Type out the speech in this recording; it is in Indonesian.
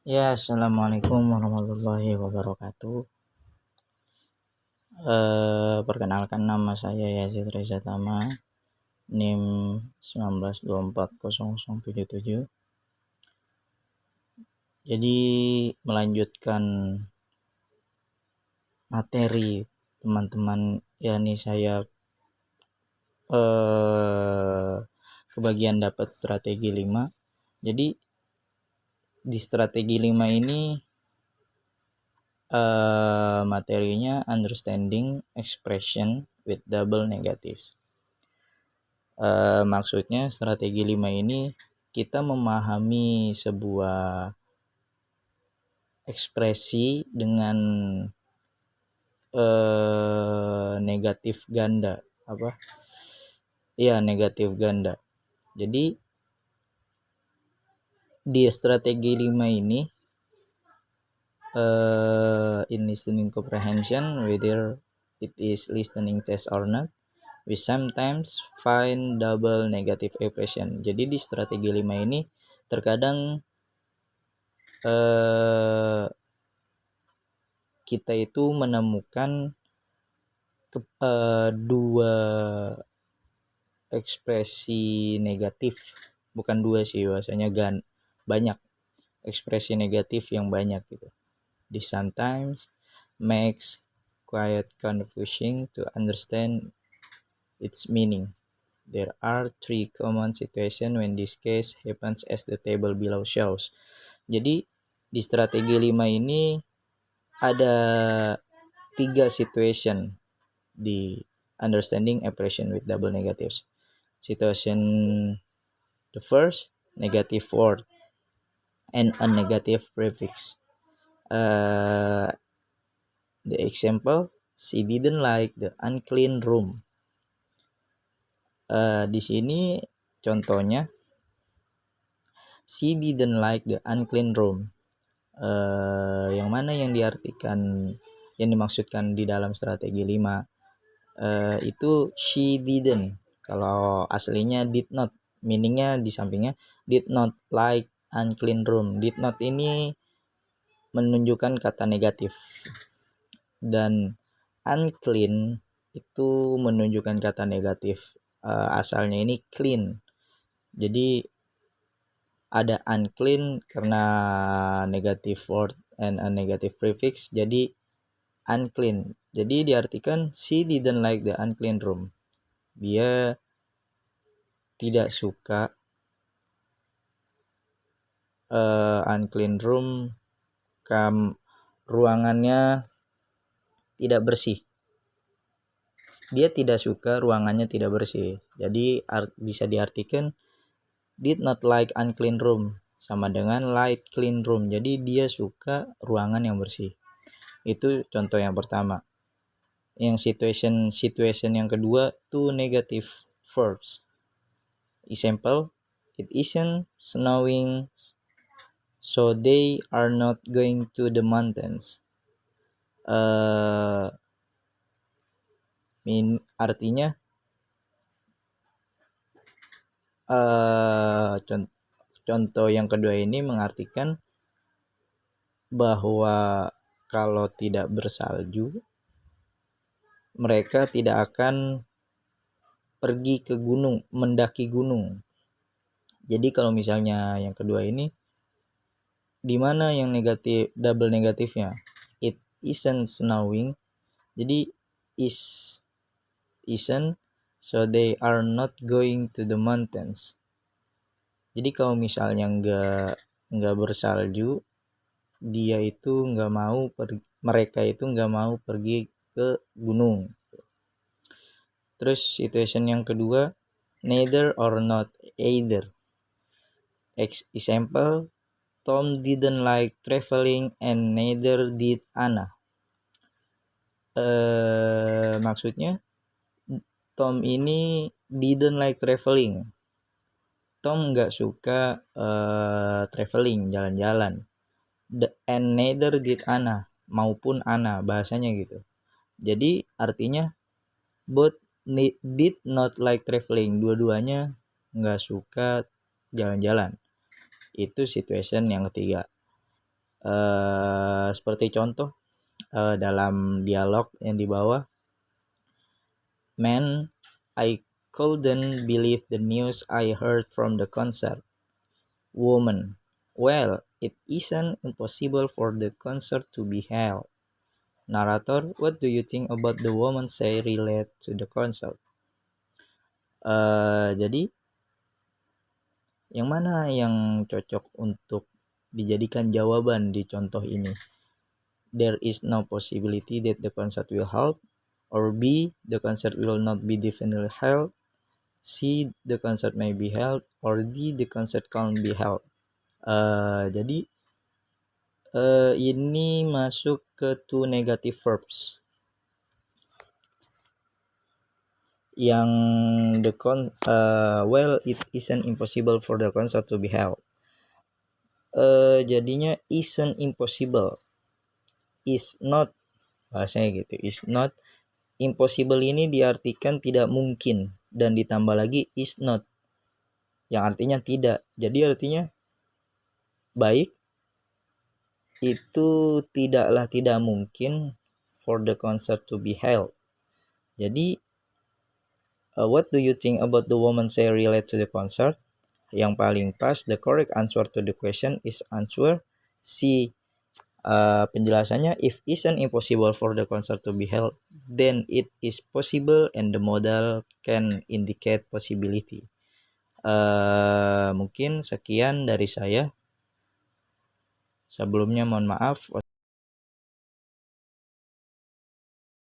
Ya, assalamualaikum warahmatullahi wabarakatuh. Perkenalkan, nama saya Yazid Reza Tama, NIM 19240077. Jadi melanjutkan materi teman-teman, yakni saya kebagian dapat strategi 5. Jadi di strategi 5 ini materinya understanding expression with double negatives. Maksudnya strategi 5 ini kita memahami sebuah ekspresi dengan negatif ganda. Negatif ganda. Jadi di strategi 5 ini in listening comprehension, whether it is listening test or not, we sometimes find double negative expression. Jadi di strategi 5 ini terkadang kita itu menemukan dua ekspresi negatif. Bukan dua sih, bahasanya banyak ekspresi negatif yang banyak gitu. This sometimes makes quite confusing to understand its meaning. There are 3 common situations when this case happens as the table below shows. Jadi di strategi 5 ini ada 3 situation di understanding expression with double negatives. Situation the first, negative word and a negative prefix. The example, she didn't like the unclean room. Di sini contohnya, she didn't like the unclean room. Yang mana yang diartikan, yang dimaksudkan di dalam strategi 5 itu she didn't. Kalau aslinya did not, meaningnya di sampingnya did not like unclean room. Did not ini menunjukkan kata negatif, dan unclean itu menunjukkan kata negatif. Asalnya ini clean. Jadi ada unclean karena negative word and a negative prefix, jadi unclean. Jadi diartikan she didn't like the unclean room. Dia tidak suka unclean room, ruangannya tidak bersih. Dia tidak suka ruangannya tidak bersih. Jadi bisa diartikan did not like unclean room sama dengan like clean room. Jadi dia suka ruangan yang bersih. Itu contoh yang pertama. Yang situation yang kedua, two negative verbs. Example, it isn't snowing, so they are not going to the mountains. Artinya contoh yang kedua ini mengartikan bahwa kalau tidak bersalju, mereka tidak akan pergi ke gunung, mendaki gunung. Jadi kalau misalnya yang kedua ini, di mana yang negatif, double negatifnya? It isn't snowing. Jadi isn't, so they are not going to the mountains. Jadi kalau misalnya nggak bersalju, mereka itu nggak mau pergi ke gunung. Terus situation yang kedua, neither or not either. Example, Tom didn't like traveling and neither did Anna. Maksudnya Tom ini didn't like traveling. Tom nggak suka traveling, jalan-jalan. And neither did Anna, maupun Anna, bahasanya gitu. Jadi artinya both did not like traveling, dua-duanya nggak suka jalan-jalan. Itu situation yang ketiga. Seperti contoh dalam dialog yang di bawah, "Man, I couldn't believe the news I heard from the concert." Woman, "Well, it isn't impossible for the concert to be held." Narrator, "What do you think about the woman say relate to the concert?" Jadi yang mana yang cocok untuk dijadikan jawaban di contoh ini? There is no possibility that the concert will hold, or B, the concert will not be definitely held, C, the concert may be held, or D, the concert can't be held. Jadi ini masuk ke two negative verbs yang well, it isn't impossible for the concert to be held. Jadinya isn't impossible, is not, bahasanya gitu, is not. Impossible ini diartikan tidak mungkin, dan ditambah lagi is not yang artinya tidak. Jadi artinya baik, itu tidaklah tidak mungkin for the concert to be held. Jadi what do you think about the woman say relate to the concert? Yang paling pas, the correct answer to the question is answer C. Penjelasannya, if isn't impossible for the concert to be held, then it is possible and the modal can indicate possibility. Mungkin sekian dari saya. Sebelumnya mohon maaf.